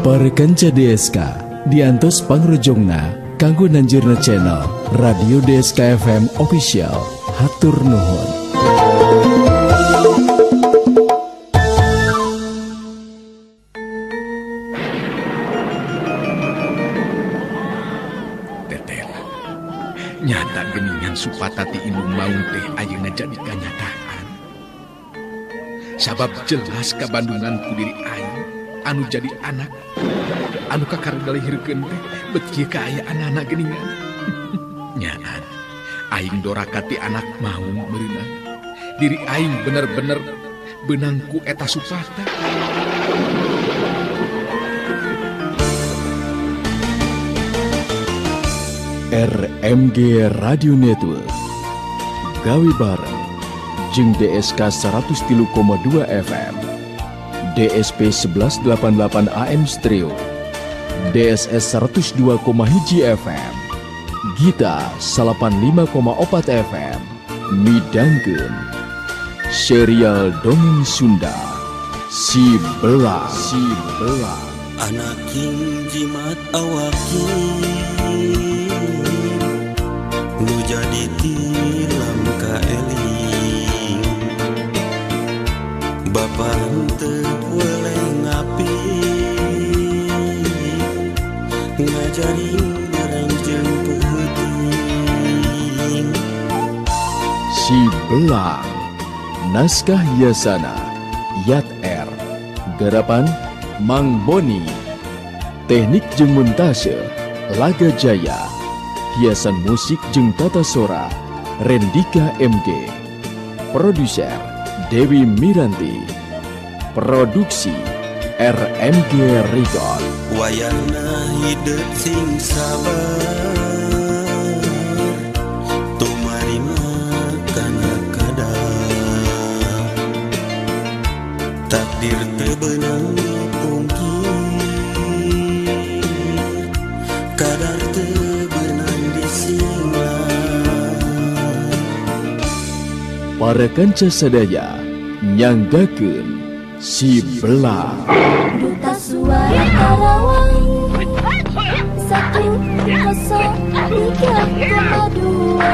Para kanca DSK diantos pangrojongna kanggo nanjurna channel Radio DSK FM Official. Hatur nuhun. Teten, nyata geningan supatati ilmu maung teh ayeuna jadi kanyataan. Sabab jelas kabandungan ku diri aing anu jadi anak, anu kakargalihirkeun teh bet kieu kaayaan anak geningan. Nyaan, aing dorakati anak maung meureunna. Diri aing bener-bener benangku eta supata. RMG Radio Network gawe bareng jeung DSK 103,2 FM, DSP 1188 AM Stereo, DSS 102,1 FM, Gita 85,4 FM, midangkeun serial dongeng Sunda Si Belang. Anak king jimat awakin nu jadi tilam ka eling Bapa henteu boleh ngapi ngajari beranjeng peuting Si Belang. Naskah hiasana Yat R. Garapan Mang Boni. Teknik jeung montase Laga Jaya. Hiasan musik jeung tata sora Rendika MG. Produser Dewi Miranti. Produksi RMG Record. wayahna hidup sing sabar tumarima kana kadang takdir teu beunang dipungkir kadar teu beunang disinglang. Para kanca sadaya nyanggakeun Si Belang. Duta Suara Karawang 2.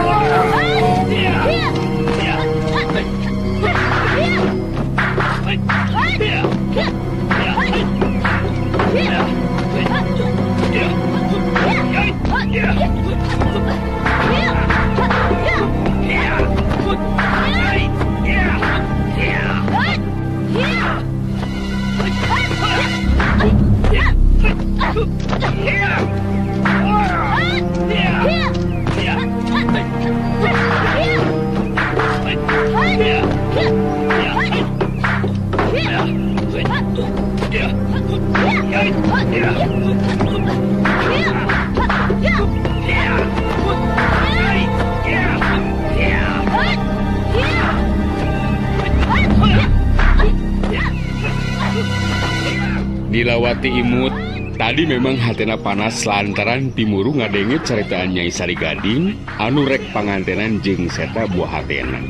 Nilawati imut tadi memang hatena panas lantaran timuru ngadenge caritaan Nyai Sari Gading anu rek pangantenan jeung seta buah hatena.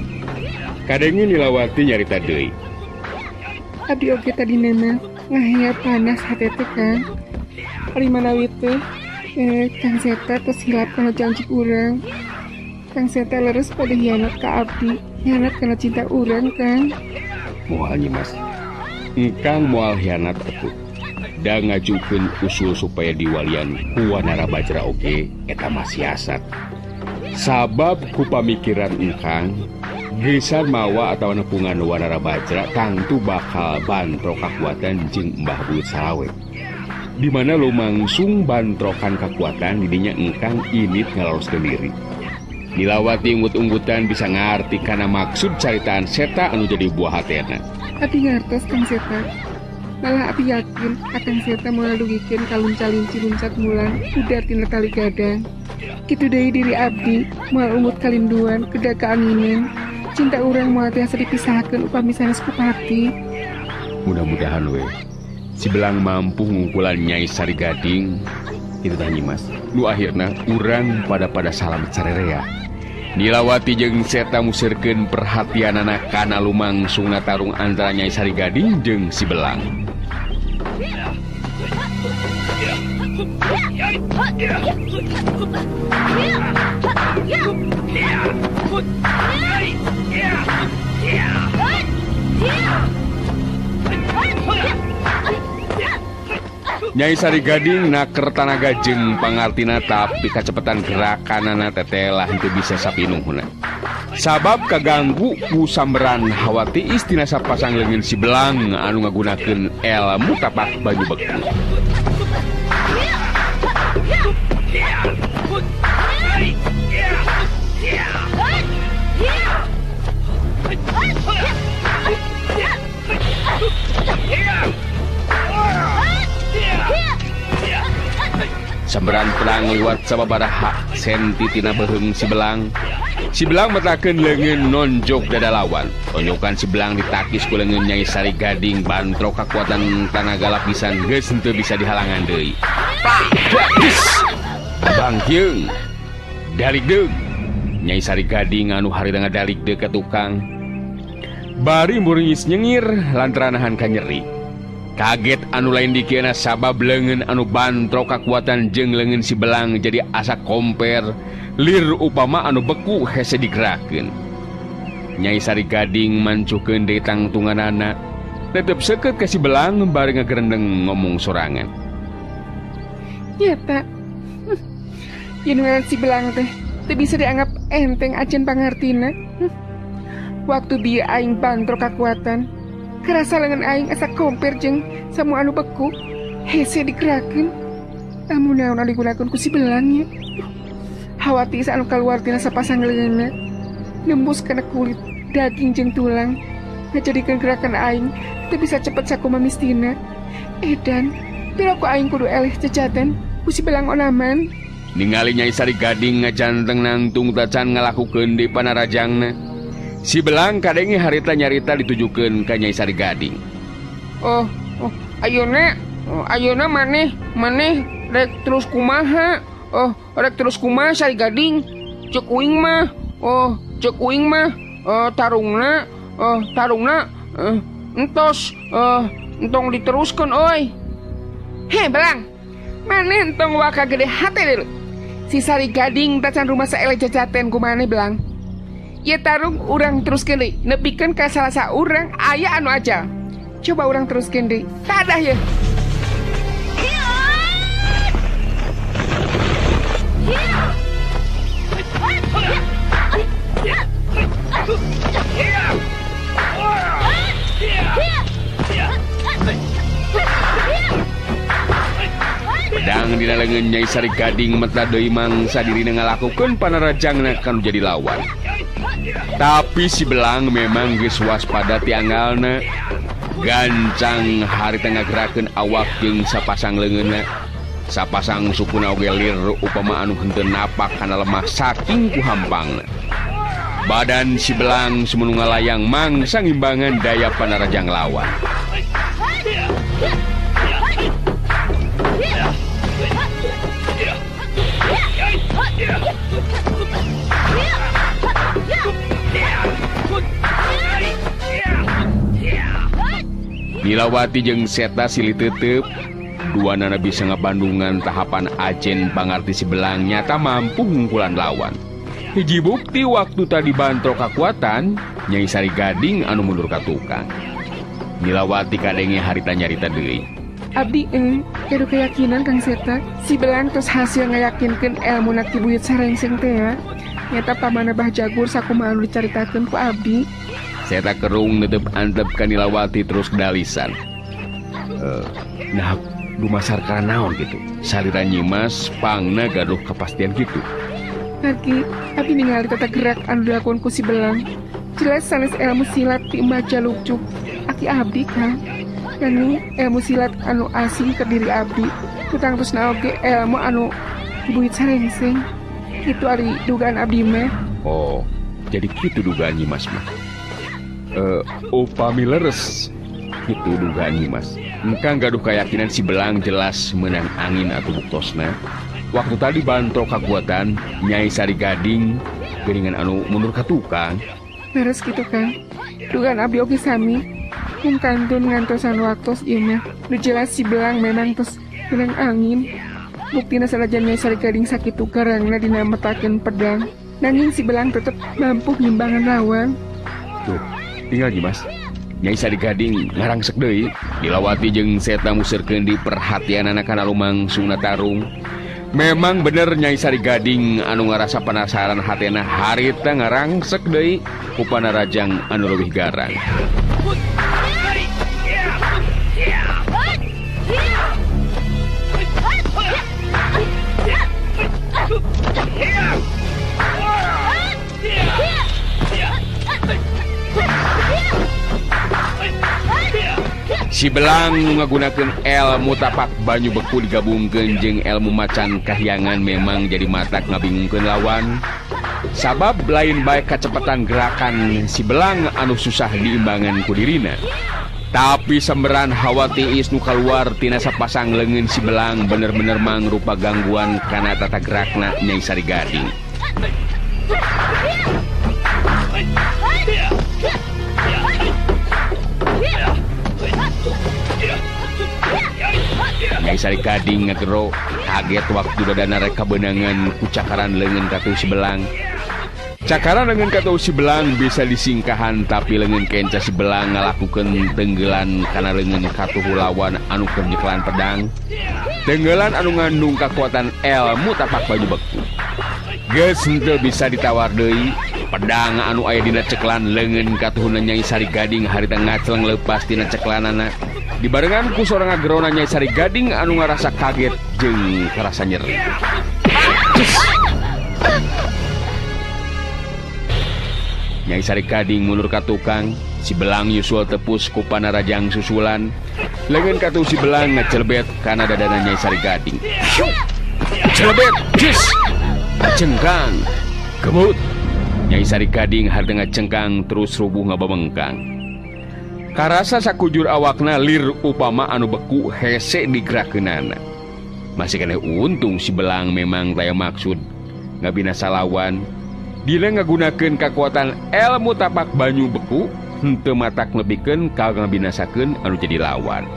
Kadenge Nilawati nyarita deui. Abdi oge tadi nama ngahea panas hate teh kan. Ari manawi teh Kang Seta tos hilap kana janji urang. Kang Seta leres pada hianat ka abdi, hianat kana cinta urang kan. Moal Nyimas. Engkang moal hianat atuh. Da ngajukeun usul supaya diwalian ku Wanarabajra oge eta mah siasat. Sabab ku pamikiran engkang gesan mawa atau nepungan Wanarabajra tangtu bakal bantrok kakuatan jeung Mbah Buyut Salawe. Di mana lumangsung bantrokan kekuatan didinya engkang init ngaloroskeun diri. Nilawati unggut-unggutan bisa ngarti kana maksud caritaan seta anu jadi buah hatena. Abdi ngartos Kang Seta. Malah abdi yakin akan Seta moal dugikeun kalunca-lunci luncat mulan udar tina tali gadang. Kitu deui diri abdi moal ungut kalinduan kedah kaanginan. Cinta urang moal tiasa dipisahkeun upami sanes ku pati. Mudah-mudahan we si Belang mampu ngungkulan Nyai Sari Gading. Itu tah Nyimas. Nu akhirna urang pada salam carerea. Nilawati jeung Seta musirkeun perhatianana kana lumangsungna tarung antara Nyai Sari Gading jeung si Belang. Nyai Sari Gading naker tanaga jeung pangartina tapi kacepetan gerakanana tetelah henteu bisa sapinuhna. Sabab kaganggu ku samberan hawa tiis tina sapasang leungeun si belang anu ngagunakeun ilmu tapak banyu beku. Samberan pedang liwat sababaraha senti tina beheung si belang. Si belang metakeun leungeun nonjok dada lawan. Tonjokan si belang ditakis ku leungeun Nyai Sari Gading bantrok kakuatan tanaga lapisan geus henteu bisa dihalangan deui. Bangkeung. Dalik deung. Nyai Sari Gading anu harita ngadalik deuk ka tukang. Bari muringis nyengir lantaran nahan ka nyeri. Kaget anu lain dikeuna sabab leungeun anu bantrok kakuatan jeung leungeun si belang jadi asa komper lir upama anu beku hese digerakeun. Nyai Sari Gading mancukeun deui tangtunganana tetep seukeut ka si belang bari ngagerendeng ngomong sorangan. Nyata Yenungan si belang teh teu bisa dianggap enteng ajen pangartina. Waktu bieu aing bantrok kakuatan kerasa lengan aing asa komper jeung samu anu beku hese digerakeun. Amun naon anu digunakeun ku si belangnya. Hawati anu kaluar tina sapasang leungeunna nembus kana kulit, daging jeung tulang, ngajadikeun gerakan aing teu bisa cepet sakumaha mistina. Edan, pira ku aing kudu eleh jajaten ku si belang onaman. Ningali Nyai Sari Gading ngajanteng nangtung tacan ngalakukeun di panarajangna. Si belang kadenge harita nyarita ditujukeun ka Nyai Sari Gading. Ayeuna maneh rek terus kumaha? Rek terus kumaha Sari Gading? Ceuk uing mah tarungna entos entong diteruskeun euy. He belang, maneh entong waka gede hate deui. Si Sari Gading tacan rumah saele jajaten ku maneh belang. Ya tarung urang teruskeun deui, nepikeun ka salasa urang aya anu ajal. Coba urang teruskeun deui. Tadah ye. Pedang dina leungeun Nyai Sari Gading meta deui mangsa dirina ngalakukeun panarajangna kanu jadi lawan. Tapi si belang memang geus waspada ti anggalna. Gancang harita ngagerakeun awak jeung sapasang leungeunna. Sapasang sukuna oge lir upama anu henteu napak kana lemah saking ku hampangna. Badan si belang semunu ngalayang mangsa ngimbangan daya panarajang lawan. Nilawati jeung Seta silih teuteup duanana bisa ngabandungan tahapan ajen pangarti si belang nyata mampu ngungkulan lawan. Hiji bukti waktu tadi bantrok kakuatan Nyai Sari Gading anu mundur ka tukang. Nilawati kadenge harita nyarita deui. Abdi kudu keyakinan Kang Seta si belang tos hasil ngayakinkeun elmu na Ki Buyut Sarengseng teh nyata pamana Bah Jagur sakumaha anu dicaritakeun ku abdi. Seta kerung netep antep ka Nilawati terus dalisan. Nah, dumasar kana naon gitu. Salira nyimas pangna gaduh kepastian gitu. Lagi, abdi ningali tata gerak anu dilakukan ku si belang. Jelas sanes ilmu silat ti Mbah Jalukcuk. Aki abdi Kang. Nani ilmu silat anu asing ke diri abdi. Kutang terus naoge ilmu anu Ki Buyut Sarengseng. Itu ari dugaan abdi mah. Oh, jadi kitu dugaan nyimas mah. Upami leres itu dugaan nyimas. Engkang gaduh keyakinan si belang jelas menang angin atau buktosna. Waktu tadi bantrok kakuatan Nyai Sari Gading geuningan anu mundur ka tukang. Leres gitu Kang. Dugaan abdi oge sami. Mung kantun ngantosan waktos ieu mah. Nu jelas si belang memang tos Benang angin. Buktina sanajan Nyai Sari Gading sakitu karangna dina metakeun pedang, nanging si Belang tetep mampu ngimbangan lawang. Tuh, tinggal Mas. Nyai Sari Gading ngarangsek deui dilawati jeung seta musirkeun di perhatian anak-anak lumangsungna tarung. Memang bener Nyai Sari Gading anu ngarasa penasaran hatena harita ngarangsek deui ku panarajang anu leuwih garang. Si Belang ngagunakeun ilmu tapak banyu beku digabungkeun jeung ilmu macan kahyangan memang jadi matak ngabingungkeun lawan. Sabab lain baik kacepatan gerakan si Belang anu susah diimbangan ku dirina. Tapi semberan hawa tiis nu kaluar tina sapasang leungeun si Belang bener-bener mangrupa gangguan kana tata gerakna Nyai Sari Gading. Nyai Sari Gading ngagero kaget waktu dadana rek kabeunangan ku cakaran leungeun katu si Belang. Cakaran leungeun katu si Belang bisa disingkahan tapi leungeun kenca si Belang ngalakukeun tenggelan kana leungeun katu lawan anu keur nyeklan pedang. Tenggelan anu ngandung kakuatan ilmu tapak banyu beku. Geus henteu bisa ditawar deui pedang anu aya dina ceklan leungeun katuhuna Nyai Sari Gading harita ngaceleng leupas tina ceklanana. Dibarengan ku sorang agerona Nyai Sari Gading anu ngarasa kaget jeung karasa nyeri. Nyai Sari Gading mundur ka tukang, si Belang yusul tepus ku panarajang susulan. Leungeun katu si Belang ngacelebet kana dadana Nyai Sari Gading. Celebet, jis! Cengkang, kemut. Nyai Sari Gading harta ngacengkang terus rubuh ngabamengkang. Karasa sakujur awakna lir upama anu beku hese digerakkeunana. Masih kena untung si Belang memang taya maksud ngabinasa lawan. Dina ngagunakeun kakuatan ilmu tapak banyu beku henteu matak lebihkeun ka ngabinasakeun anu jadi lawan.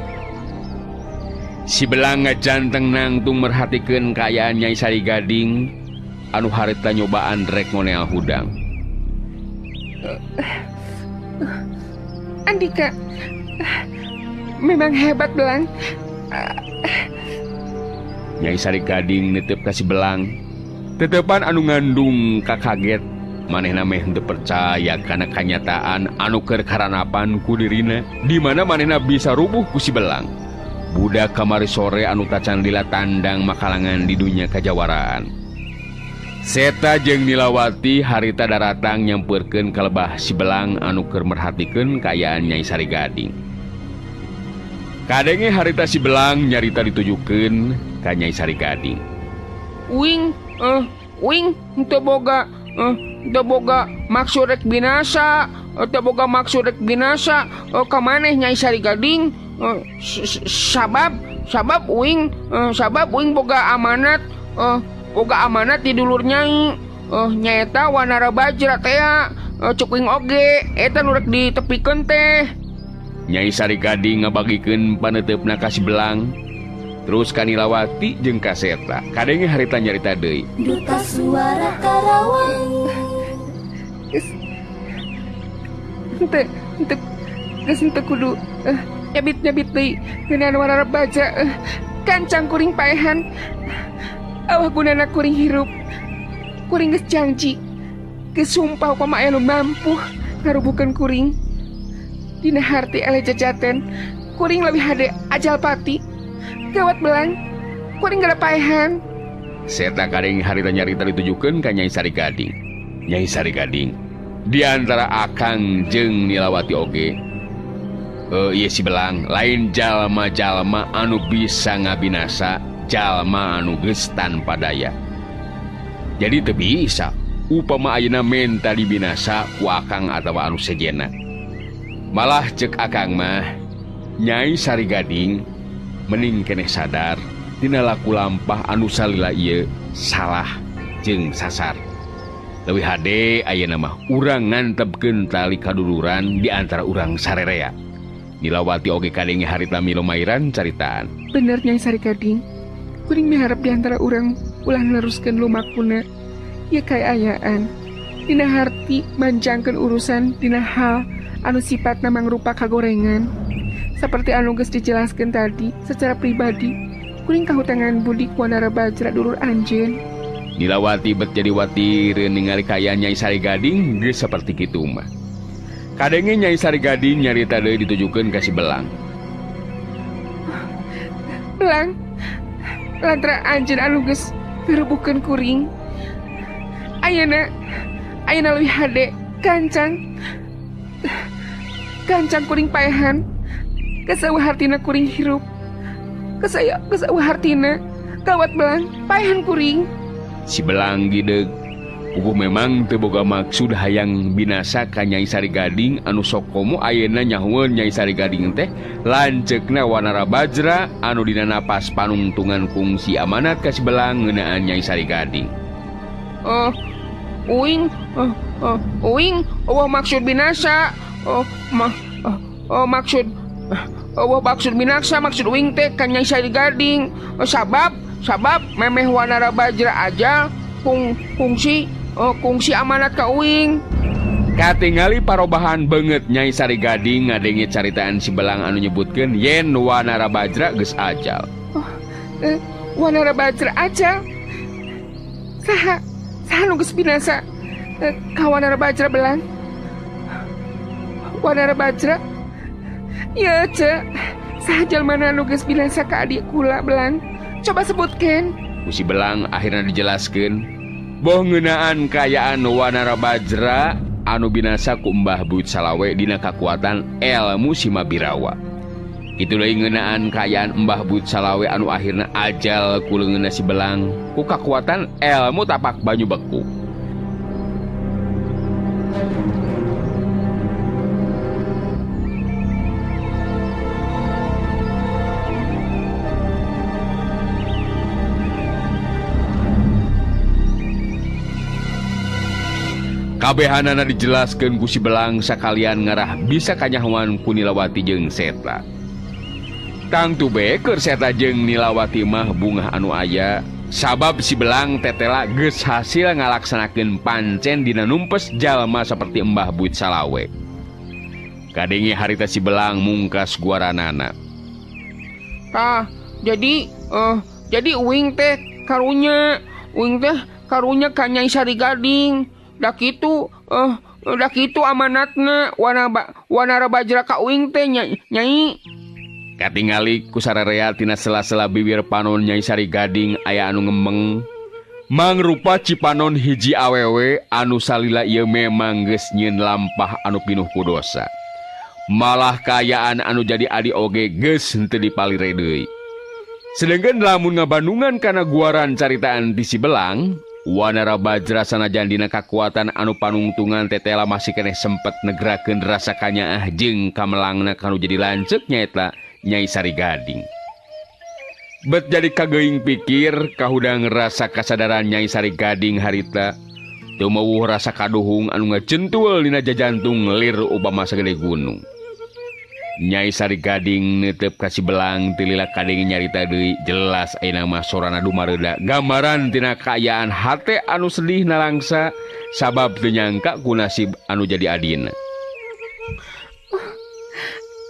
Si Belang ngajanteng nangtung merhatikeun kaayaan Nyai Sari Gading anu harita nyobaan rek ngoneal hudang. Andika, memang hebat Belang. Nyai Sari Gading netep ka si Belang. Tetepan anu ngandung kakaget manehna meh henteu percaya kana kanyataan anu keur karanapan ku dirina di mana manehna bisa rubuh ku si Belang. Budak kamari sore anu tacan lila tandang makalangan di dunia kajawaraan. Seta jeung Nilawati harita daratang nyampeurkeun ka lebah si Belang anu keur merhatikeun kaayaan Nyai Sari Gading. Kadenge harita si Belang nyarita ditujukeun ka Nyai Sari Gading. Wing teu boga maksud rek binasa, ka maneh Nyai Sari Gading. Sabab Wing boga amanat. Boga amanat di dulur Nyai. Nyaeta Wanara Bajra teh cukuing oge eta nu rek ditepikeun teh. Nyai Sari Gading ngabagikeun paneteupna ka si Belang. Terus ka Nilawati jeung ka Seta. Kadenge harita nyarita deui. Duta Suara Karawang. Ente kudu nyabit deui ngeunaan Wanara Bajra. Kancang kuring paehan. Awah gunana kuring hirup. Kuring geus janji, geus sumpah upama aya nu mampu ngarubukeun kuring. Dina harti ele jajaten, kuring leuwih hade ajal pati. Gawat Belang, kuring gada paehan. Seta kadeng harita nyarita ditujukeun ka Nyai Sari Gading. Nyai Sari Gading, di antara Akang jeung Nilawati oge, ieu si Belang lain jalma-jalma anu bisa ngabinasa jalma anu geus tanpa daya. Jadi teu bisa upama ayeuna menta dibinasa ku Akang atawa anu sejenna. Malah cek Akang mah Nyai Sari Gading mending keneh sadar dina laku lampah anu salila ieu salah jeung sasar. Leuwih hade ayeuna mah urang ngantepkeun tali kaduluran di antara urang sarerea. Nilawati oge kadenge harita milomairan caritaan. Bener Nyai Sari Gading. Kuring miharap diantara orang ulah neruskeun lumakuna. Ya kaayaan. Dina harti manjangkeun urusan dina hal anu sifatna mangrupa kagorengan. Seperti anu geus dijelaskeun tadi secara pribadi. Kuring kahutangan budi ku Wanara-Bajra dulur anjeun. Nilawati bet jadi wati ningali kayaan Nyai Sari Gading geus saperti kitu mah. Kadenge Nyai Sari Gading nyarita deui ditujukeun ka si Belang. Belang, lantaran anjeun anu geus mirebukeun kuring. Ayeuna leuwih hade kancang kuring paehan. Kaseueuh hartina kuring hirup. Kaseueuh hartina gawat Belang, paehan kuring. Si Belang gideg uguh memang teu boga maksud hayang binasa ka Nyai Sari Gading anu sok komo ayeuna nyahueun Nyai Sari Gading teh lanceukna Wanara-Bajra anu dina napas panungtungan kungsi amanat ka si Belang ngeunaan Nyai Sari Gading. Uing maksud binasa. Maksud binasa maksud uing teh ka Nyai Sari Gading. Sabab memeh Wanara-Bajra aja kungsi amanat ka uing. Katingali parobahan banget Nyai Sari Gading ngadenge caritaan si Belang anu nyebutkeun yen Wanara-Bajra geus ajal. Wanara-Bajra ajal? Saha nu geus binasa ka Wanara-Bajra Belang? Wanara-Bajra? Ya ce, saha jalmana anu geus binasa ka adik kula Belang? Coba sebutkeun. Si Belang akhirnya dijelaskeun boh ngeunaan kayaan Wanara-Bajra anu binasa ku Mbah Buyut Salawe dina kakuatan elmu si Mabirawa. Kitu deui ngeunaan kayaan Mbah Buyut Salawe anu akhirna ajal ku leungeunna si Belang ku kakuatan elmu tapak banyu beku. Kabehanana dijelaskeun ku si Belang sakalian ngarah bisa kanyahuan ku Nilawati jeung Seta. Tangtu be keur Seta jeung Nilawati mah bungah anu aya sabab si Belang tetela geus hasil ngalaksanakeun pancen dina numpes jalma saperti Mbah Buyut Salawe. Kadenge harita si Belang mungkas guaranana. Jadi uing teh karunya ka Nyai Sari Gading. Da kitu amanatna Wanara-Bajra ka uing teh Nyai. Katingali ku sararea tina sela-sela bibir panon Nyai Sari Gading aya anu ngembeng mangrupa cipanon hiji awewe anu salila ieu memang geus nyieun lampah anu pinuh ku dosa. Malah kayaan anu jadi adi oge geus henteu dipalire deui. Sedengkeun lamun ngabandungan kana guaran caritaan ti si Belang, Wanara-Bajra sanajan dina kakuatan anu panungtungan tetela masih keneh sempet negrakeun rasa kanyaah jeung kamelangna kanu jadi lanceuk nyaeta Nyai Sari Gading. Bet jadi kageuing pikir kahudang rasa kasadaran Nyai Sari Gading harita teu meuwuh rasa kaduhung anu ngacentul dina jajantung lir upama sagede gunung. Nyai Sari Gading neuteup ka si Belang teu lila kadenge nyarita deui jelas ayeuna mah sorana dumareuda gambaran tina kaayaan hate anu sedih nalangsa sabab teu nyangka ku nasib anu jadi adina.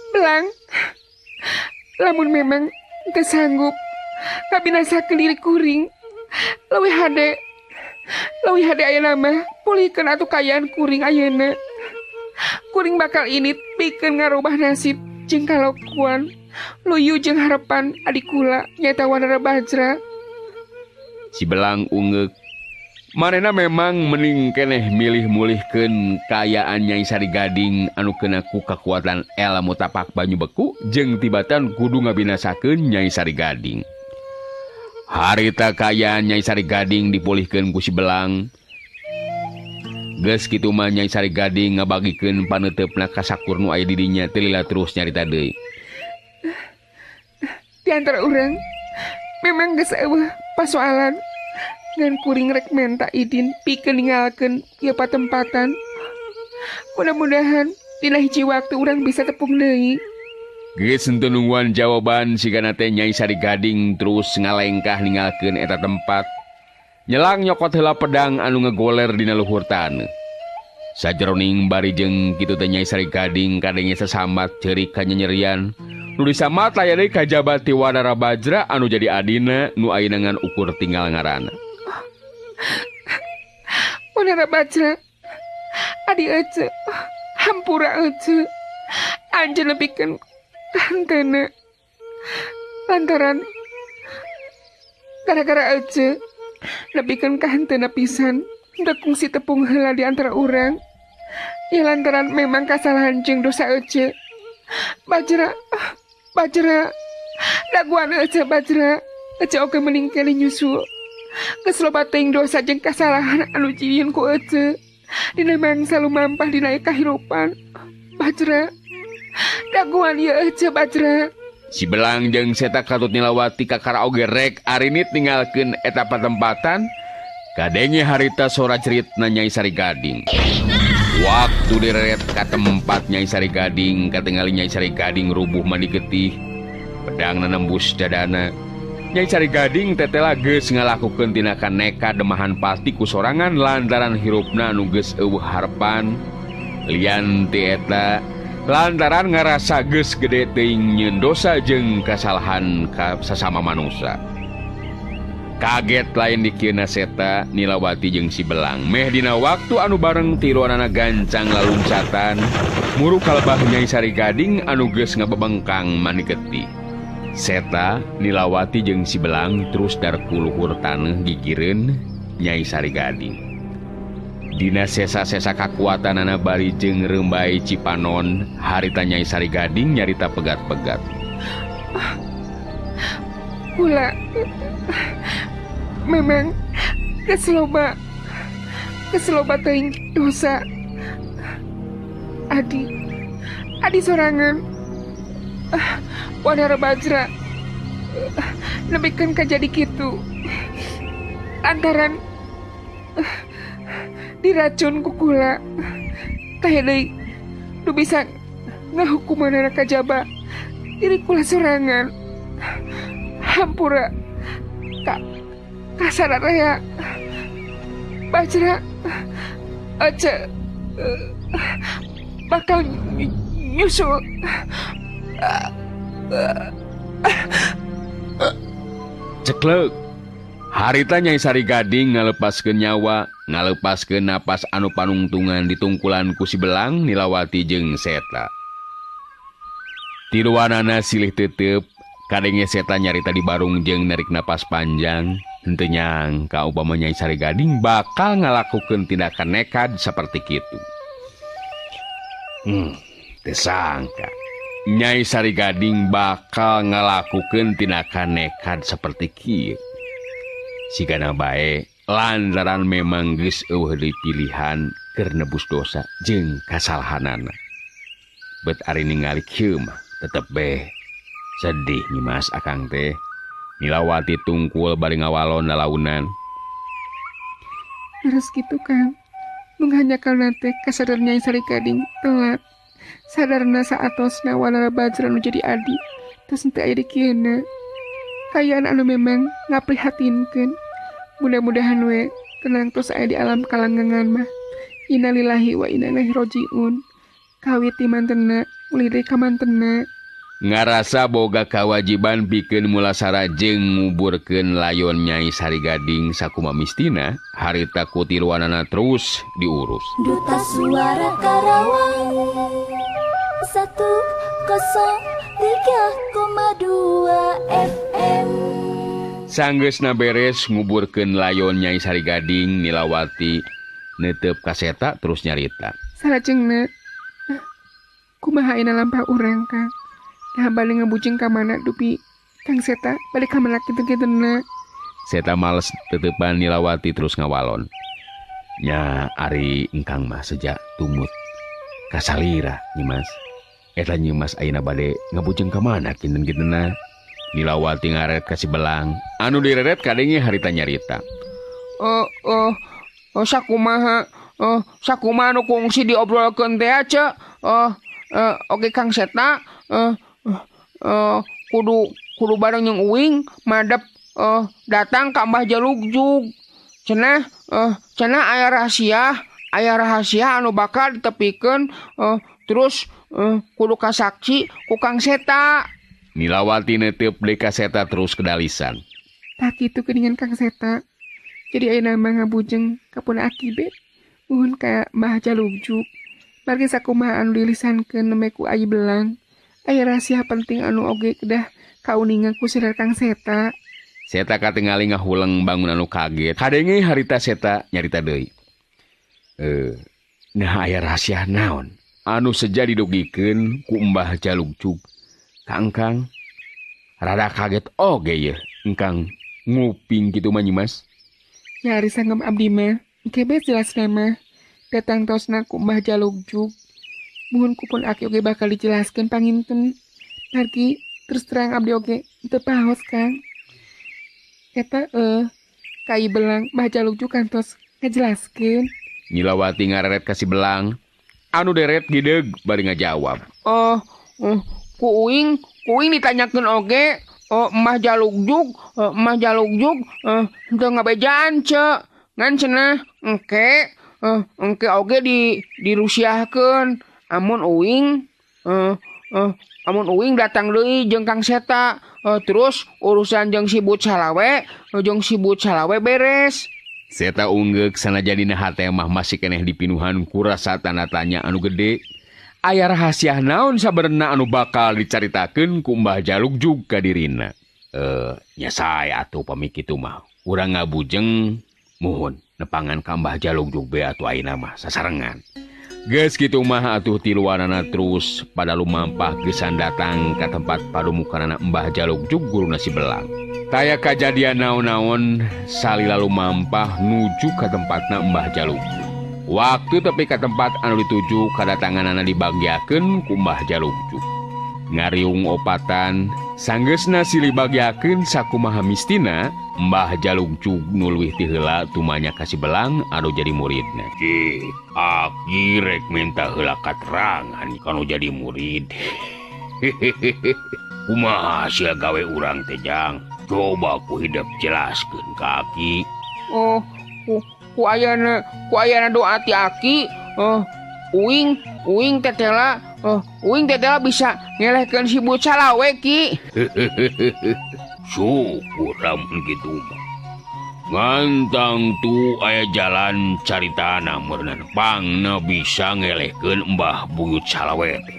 Belang, lamun memang teu sanggup ngabinasakeun diri kuring, leuwih hade ayeuna mah pulihkeun atuh kaayaan kuring ayeuna. Kuring bakal ini pikeun ngarubah nasib jeung kalakuan luyu jeung harapan adik kula nyaeta Wanara-Bajra. Si Belang ungeuk manehna memang mending keneh milih mulihkeun kaayaan Nyai Sari Gading anu keuna ku kakuatan elmu tapak banyu beku jeung tibatan kudu ngabinasakeun Nyai Sari Gading. Harita kaayaan Nyai Sari Gading dipulihkeun ku si Belang. Geus kitu mah Nyai Sari Gading ngabagikeun paneuteup ka sakur nu aya di dinya teu lila terus nyarita deui. Di antara urang memang geus eueuh pasoalan ngan kuring rek menta idin pikeun ninggalkeun ieu patempatan. Mudah-mudahan dina hiji waktu urang bisa tepung deui. Geus henteu nungguan jawaban sigana teh Nyai Sari Gading terus ngalengkah ninggalkeun eta tempat. Nyelang nyokot heula pedang anu ngegoler dina luhur taneuh. Sajroning bari jeung kitu teh Nyai Sari Gading kadenge sasambat ceurik kanyerian. Nu disambat aya deui kajabat ti Wanara Bajra anu jadi adina nu ayeuna ngan ukur tinggal ngaranna. Wanara Bajra, adi ece, hampura ece, anjeun nepikeun hentena. Lantaran gara-gara ece nepikeun ka hentena pisan ndekung si tepung heula di antara urang. Ya lantaran memang kasalahan jeung dosa ece. Bajra, daguan ece Bajra. Ece oge mending kali nyusul. Geus loba teuing dosa jeung kasalahan anu jieun ku ece. Dina mangsa lumampah dina kahirupan. Bajra, daguan ieu ece Bajra. Si Belang jeung Seta katut nilawati ka karaoge rek arinit ninggalkeun eta patempatan. Kadenge harita sora ceritna Nyai Sari Gading. Waktu direret ka tempat Nyai Sari Gading, katingali Nyai Sari Gading rubuh mandi getih. Pedangna nembus dadana. Nyai Sari Gading tetela geus ngalakukeun tindakan nekat demahan pasti ku sorangan lantaran hirupna anu geus eueuh harepan. Lian ti eta lantaran ngarasa geus gede teuing nyieun dosa jeung kasalahan ka sasama manusia. Kaget lain dikieuna Seta, nilawati jeung si Belang. Meh dina waktu anu bareng tiluanana gancang laluncatan, muru kalebah Nyai Sari Gading anu geus ngabebengkang mani getih. Seta, nilawati jeung si Belang terus darku luhur taneuh gigireun Nyai Sari Gading. Dina sesa-sesa kakuatanana bari jeung Rembai Cipanon, harita Nyai Sari Gading nyarita pegat-pegat. Kula memang keseloba teuing dosa. Adi sorangan Wanara Bajra nepikeun ka jadi kitu. Lantaran diracun ku kula. Tah deui nu bisa ngahukumanana kajaba diri kula sorangan. Hampura kasararea Bajra ece bakal nyusul. Ceklek. Harita Nyai Sari Gading ngalepaskeun nyawa, ngalepaskeun napas anu panungtungan ditungkulan ku si Belang, nilawati jeung Seta. Tiluanana silih teuteup, kadenge Seta nyarita di barung jeung narik napas panjang. Henteu nyangka upama Nyai Sari Gading bakal ngalakukeun tindakan nekat saperti kitu. Teu sangka Nyai Sari Gading bakal ngalakukeun tindakan nekat saperti kieu. Sigana bae lantaran memang geus eueuh deui pilihan keur nebus dosa jeung kasalahanana. Bet ari ningali kieu mah tetep beh sedih nyimas akang teh. Nilawati tungkul bari ngawalon lalaunan. Terus gitu Kang, menghanyakalna teh kasadar Nyai Sari Gading telat. Sadarna saatosna Wanara Bajra nu jadi adi, terus henteu aya di kieuna. Kayaan anu memang ngaprihatinkeun. Mudah-mudahan we tenang terus aya di alam kalanggangan mah. Innalillahi wa inna ilaihi rajiun. Kawit ti mantenna, mulih deui ka mantenna. Ngarasa boga kawajiban pikeun mulasara jeung nguburkeun layon Nyai Sari Gading sakuma mistina, harita kutiluanana terus diurus. Duta Suara Karawang 103,2 FM. Sanggeusna beres nguburkeun layon Nyai Sari Gading, nilawati neuteup ka Seta terus nyarita. Salajengna kumaha ayeuna lampah urang Kang. Nah balik ngebujing ka mana dupi Kang Seta balik ka mana kitu-kituna. Seta males teteupan nilawati terus ngawalon. Nya ari engkang mah sejak tumut kasalira nyimas. Eta nyimas ayeuna bade ngebujing ka mana kinten-kintenna. Nilawati ngaret ka si Belang. Anu direret kadenge harita nyarita. Sakumaha nu kungsi diobrolkeun teh aca. Oke Kang Seta. kudu bareng yang uing madep datang ke Mbah Jalugjug. Cenah aya rahasia anu bakal ditepikeun terus kudu kasaksi ku Kang Seta. Nilawati netep deui ka Seta terus kedalisan. Tak kitu geuningan Kang Seta. Jadi ayeuna mah ngabujeng kapuna akibet. Muhun ka Mbah Jalugjug. Margi sakumaha anu dilisankeun neme ku Ayi Belang. Aya rahasia penting anu oge kedah kauningan ku Sirar Kang Seta. Seta katingali ngahuleng bangun anu kaget. Kadenge harita Seta nyarita deui. Nah aya rahasia naon anu seja didogikeun ku Mbah Jalugjug. Kang rada kaget oge ye engkang nguping kitu mah Nyimas. Nyari sanggem abdi mah kebes jelas nama datang tosna ku Mbah Jalugjug. Muhun kupun aki oge bakal dijelaskeun panginten. Margi terus terang abdi oge teu paos Kang. Eta Kai Belang Mbah Jalugjug kantos ngajelaskeun. Nilawati ngareret kasih Belang. Anu deret gideg bari ngajawab. Ku uing ditanyakeun oge Mbah Jalugjug teu ngabejaan ce. Ngan cenah engke oge dirusiahkeun. Amun uing datang deui jeung Kang Seta. Terus urusan jeung si But Salawe beres. Seta unggek sanajadina hate mah masih keneh dipinuhan ku rasa tanda tanya anu gede. Aya rahasia naon sabenerna anu bakal dicaritakeun ku Mbah Jalugjug ka dirina. Nya sae atuh pami kitu mah. Urang ngabujeng muhun nepangan ka Mbah Jalugjug be atuh ayeuna mah sasarengan. Geus kitu mah atuh tiluanana terus pada lumampah gesan datang ka tempat padumukanana Mbah Jalugjug guruna si Belang. Taya kajadian naon-naon salila lumampah nuju ka tempatna Mbah Jalugjug. Waktu tepi ka tempat anu dituju kadatanganana dibagyakeun ku Mbah Jalugjug. Ngariung opatan sanggeusna silih bagyakeun sakumaha mistina Mbah Jalugjug nu leuwih ti heula tumanya ka si Belang anu jadi muridna. Aki rek minta heula katerangan kanu jadi murid. Kumaha sia gawe urang teh Jang? Coba ku hidup jelaskeun ka Aki. Ku ayana doa ti Aki. Uing tetela bisa ngelehkeun si But Salawe Ki. Syukur lamun kitu mah. Ngantang tu aya jalan caritana meureunna pangna bisa ngelehkeun Mbah Buyut Salawe teh.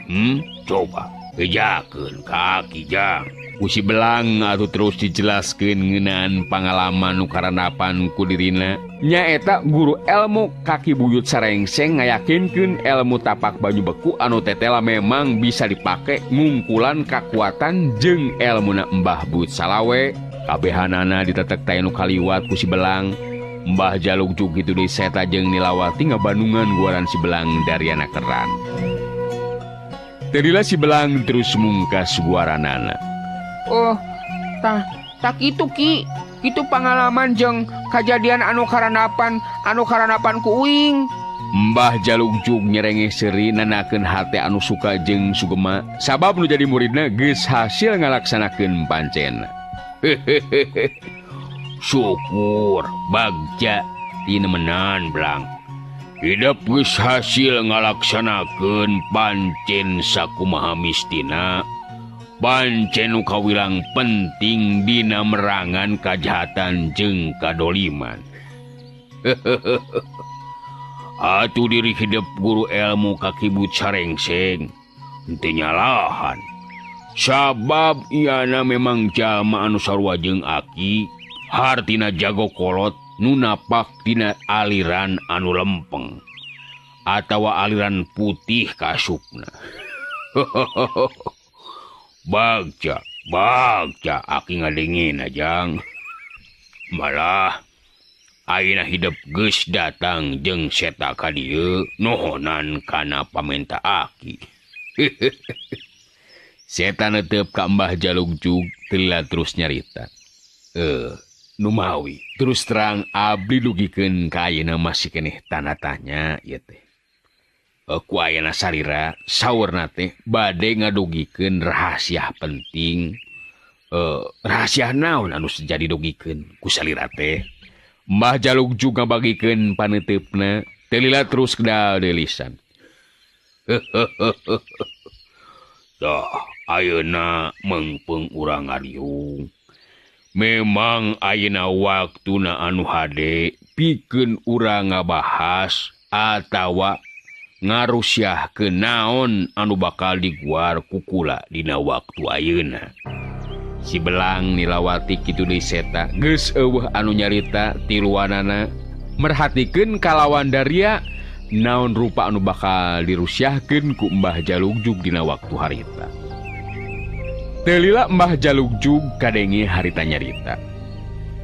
Coba bejakeun ka Aki Jang. Ku si Belang atuh terus dijelaskeun ngeunaan pangalaman nu karanapan ku dirina. Nyaeta guru elmu kaki buyut sarengseng ngayakinkeun elmu tapak banyu beku anu tetela memang bisa dipake ngungkulan kakuatan jeung elmuna Mbah Buyut Salawe. Kabehanana ditetek tayanu kaliwat ku si Belang. Mbah Jalugjug kitu deui Seta jeung Nilawati ngabandungan guaran si Belang dari anak keran. Tadilah si Belang terus mungkas guaranana. Tak itu Ki. Itu pengalaman jeung kejadian anu karanapan ku uing. Mbah Jalugjug nyerengeh seuri nanakeun hate anu suka jeung sugema sabab nu jadi muridna geus hasil ngalaksanakeun pancena. Syukur bagja tinemenan Belang. Hidup geus hasil ngalaksanakeun pancen sakumaha mistina. Pancen nu kawilang penting dina merangan kajahatan jeung kadoliman. Atuh diri hidup guru elmu kaki But sarengseng henteu nyalahan. Sabab iana memang jalma anu sarua jeung Aki, hartina jago kolot nu napak tina aliran anu lempeng atawa aliran putih kasupna. Bagja Aki ngadengin Jang. Malah ayeuna hidup geus datang jeung Seta ka dieu nohonan kana pamenta Aki. Seta netep ka Mbah Jalugjug telah terus nyarita. Numawi terus terang abdi dugikeun ka ayeuna masih keneh tanda tanya ieu teh. Ku ayana salira saurna teh bade ngadugikeun rahasia penting. Rahasia naon anu jadi dugikeun ku salira teh? Mbah Jaluk juga bagikeun paneuteupeuna, teu lila terus kedah delisan. Dah, ayeuna mengpeung urang ngariung. Memang ayeuna waktuna anu hade pikeun urang ngabahas atawa ngarusyahkeun naon anu bakal diguar kukula dina waktu ayeuna. Si Belang nilawati kitu deui seta geus eueuh anu nyarita tiluanana merhatikeun kalawan daria naon rupa anu bakal dirusyahkeun ku Mbah Jalugjug dina waktu harita. Teu lila Mbah Jalugjug kadenge harita nyarita.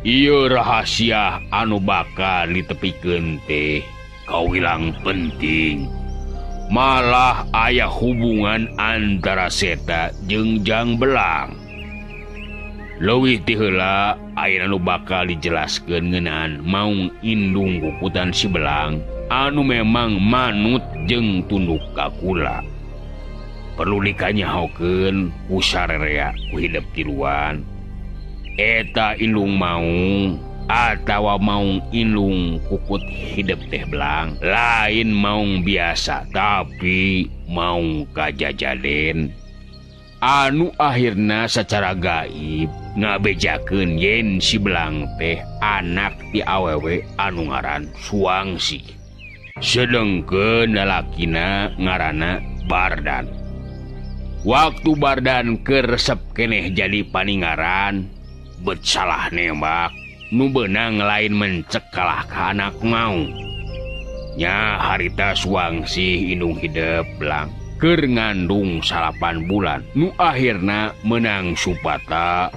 Ieu rahasia anu bakal ditepikeun teh kawilang penting. Malah aya hubungan antara seta jeung Jang Belang. Leuwih ti heula aya anu bakal dijelaskeun ngeunaan maung indung kukutan si Belang anu memang manut jeung tunduk ka kula. Perlu dikanyahokeun ku sarerea ku hidep tiluan. Eta indung maung atawa maung indung kukut hidep teh Belang lain maung biasa tapi maung kajajaden anu akhirna secara gaib ngabejakeun yen si Belang teh anak ti awewe anu ngaran Suwangsi sedengkeun lalakina ngaranna Bardan. Waktu Bardan keresep keneh jadi paningaran bet salah nembak nu beunang lain mencek kalah ka anak maung. Nya harita Suwangsi indung hidep Belang keur ngandung 8 bulan nu akhirna menang supata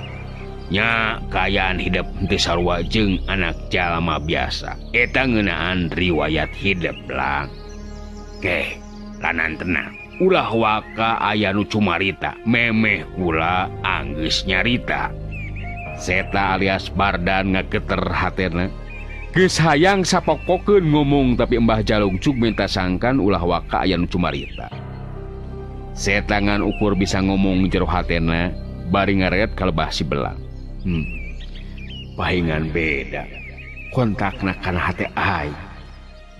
nya kayaan hidep teu sarua jeung anak jalma biasa. Eta ngeunaan riwayat hidep Belang. Keh, lanan tenang. Ulah waka aya nu cumarita memeh kula anggeus nyarita. Seta alias Bardan ngaketer hatena. Geus hayang sapokokeun ngomong tapi Mbah Jalugjug minta sangkan ulah waka aya nu cumarita. Seta ngan ukur bisa ngomong jero hatena bari ngaret kalebah si Belang. Pahingan beda. Kontakna kana hate ai.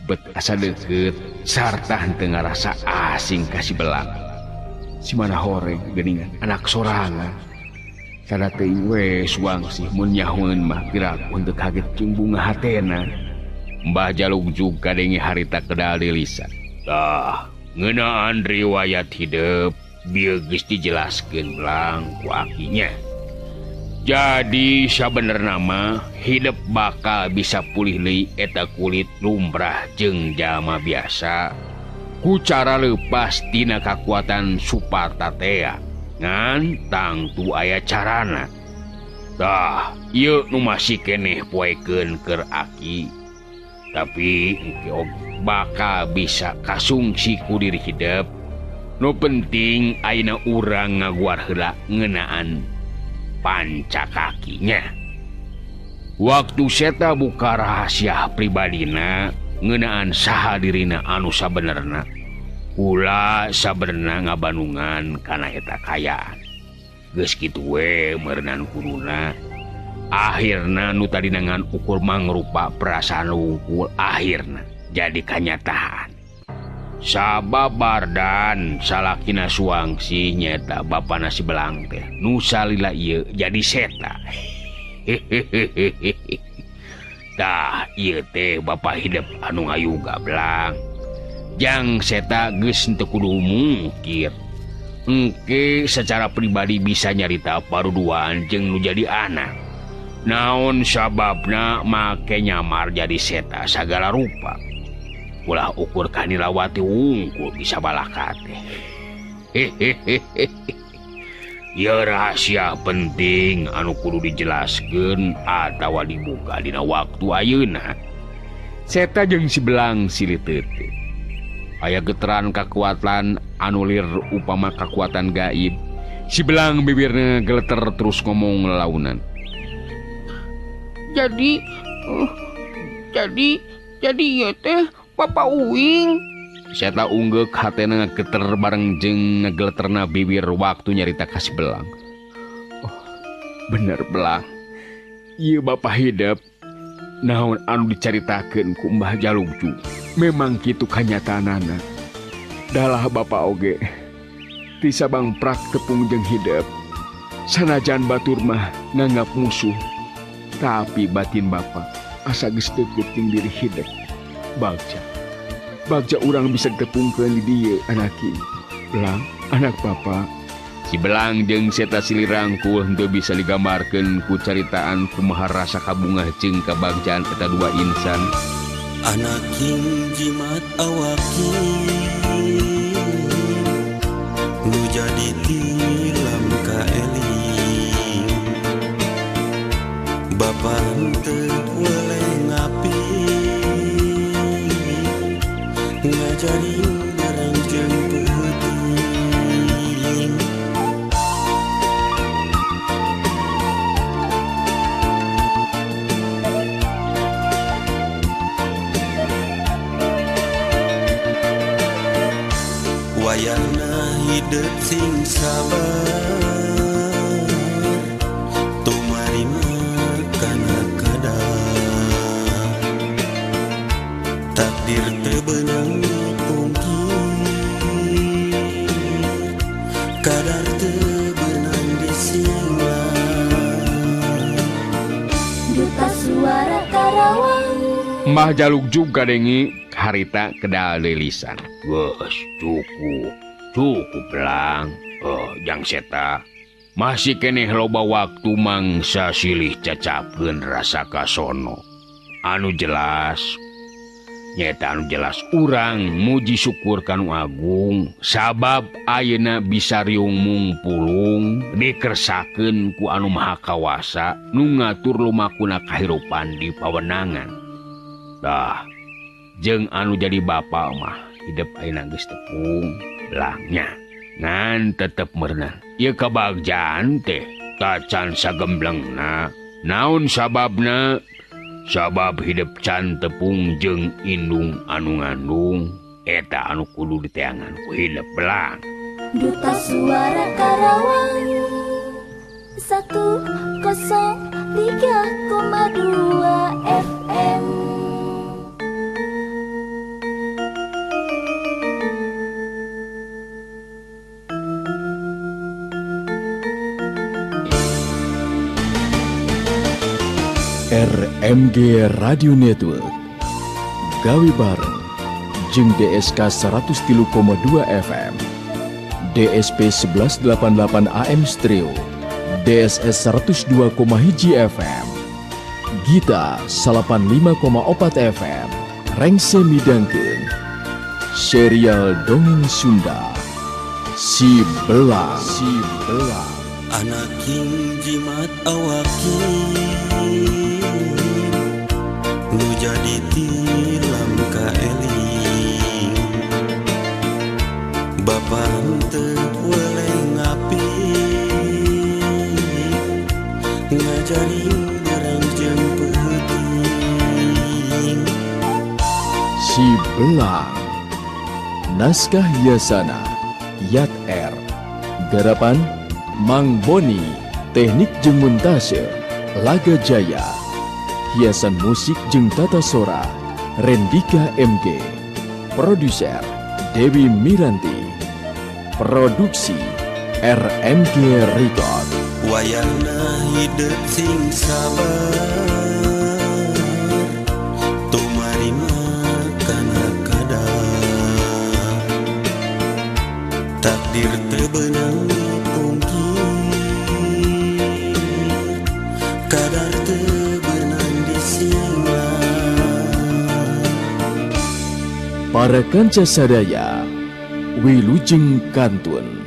Bet asa deukeut sarta henteu ngarasa asing ka si Belang. Si mana horeng geuningan anak sorangan. Kada teuing we Suwangsi mun nyahoeun mah piraku henteu kaget jeung bunga hatena. Mbah Jalugjug kadenge harita kedah dilisan. Tah, ngeunaan riwayat hidup bieu geus dijelaskeun Belang ku akinya. Jadi sabenerna mah hidup bakal bisa pulih deui eta kulit lumrah jeung jalma biasa ku cara leupas tina kakuatan Supartatea. Ngan tangtu aya carana. Tah, ieu nu masih keneh poekeun keur aki. Tapi engke bakal bisa kasungsi ku diri hidep. Nu penting ayeuna urang ngaguar heula ngeunaan panca kakinya. Waktu seta buka rahasia pribadina ngeunaan saha dirina anu sabenerna. Kula sabenerna ngabandungan kana eta kayaan. Geus kitu we meureunan kuduna. Akhirna nu tadina ngan ukur mangrupa perasaan wungkul akhirna jadi kanyataan. Sabab Bardan salakina Suwangsi nyata bapana si Belang teh nu salila ieu jadi seta. Tah ieu teh bapa hidep anu ngayuga Belang. Jang seta geus teu kudu mungkir. Engke secara pribadi bisa nyarita paruduan jeung nu jadi anak. Naon sababna make nyamar jadi seta sagala rupa. Ulah ukur kanilawati wungkul bisa balaka teh. Ieu rahasia penting anu kudu dijelaskeun atawa dibuka dina waktu ayeuna. Seta jeung si Belang silih teuteut. Aya geteran kakuatan anu lir upama kakuatan gaib. Si Belang bibirna geleter terus ngomong lelaunan. Jadi ieu teh Papa Uwing. Saya unggek hatena geter bareng jeung ngegeleterna bibir waktu nyarita ka si Belang. Oh, bener Belang. Ieu Bapak hidup naon anu dicaritakeun ku Mbah Jalugju. Memang kitu kanyataanana. Dalah Bapak oge ti sabang prak tepung jeung hidup. Sanajan batur mah nganggap musuh, tapi batin Bapak asa geus deukeut jeung diri hidup. Bagja urang bisa tepungkeun di dieu anak ieu. Belang, anak Bapak. Si Belang jeung Seta Silirang henteu bisa digambarkeun ku caritaan kumaha rasa kabungah jeung kabagjaan eta dua insan. Anak jimat awaki nu jadi tilam ka eling. Bapak teu weleh ngapi ngajari bareng jeung peuting. Wayahna hidup sing sabar tumarima kana kadang. Takdir teu beunang pungkir, kadar teu beunang disinglang. Duta Suara Karawang. Mbah Jalugju gadengi harita kedal lilisan. Geus cukup Belang. Jang Seta masih keneh loba waktu mangsa silih cacapkeun rasa kasono. Anu jelas urang muji syukur kanu agung sabab ayeuna bisa riung mungpulung dikersakeun ku anu maha kawasa nu ngatur lumakuna kahirupan di pawenangan. Dah jeung anu jadi bapak mah hidup ayeuna geus tepung Belangnya ngan tetep merenang. Ieu kabagjaan teh tacan sagemblengna. Naon sababna? Sabab hidup can tepung jeung indung anu ngandung eta anu kudu diteangan ku hidup Belang. Duta Suara Karawang 103,2 FM. RMG Radio Network gawe bareng jeung DSK 103,2 FM, DSP 1188 AM Stereo, DSS 102,1 FM, Gita 85,4 FM, Rengse midangkeun serial dongeng Sunda Si Belang. Anak jimat awaki nu jadi tilam ka eling. Bapak teu weleh ngapi ngajari bareng jeung peuting. Si Belang. Naskah hiasana Yat R. Garapan Mang Boni. Teknik jeung montase Laga Jaya. Hiasan musik jeung tata sora Rendika MG. Produser Dewi Miranti. Produksi RMG Record. Wayahna hidup sing sabar tumarima kana kadang. Takdir teu beunang pungkir, kadar teu beunang disinglang. Para kanca sadaya wilujeng kantun.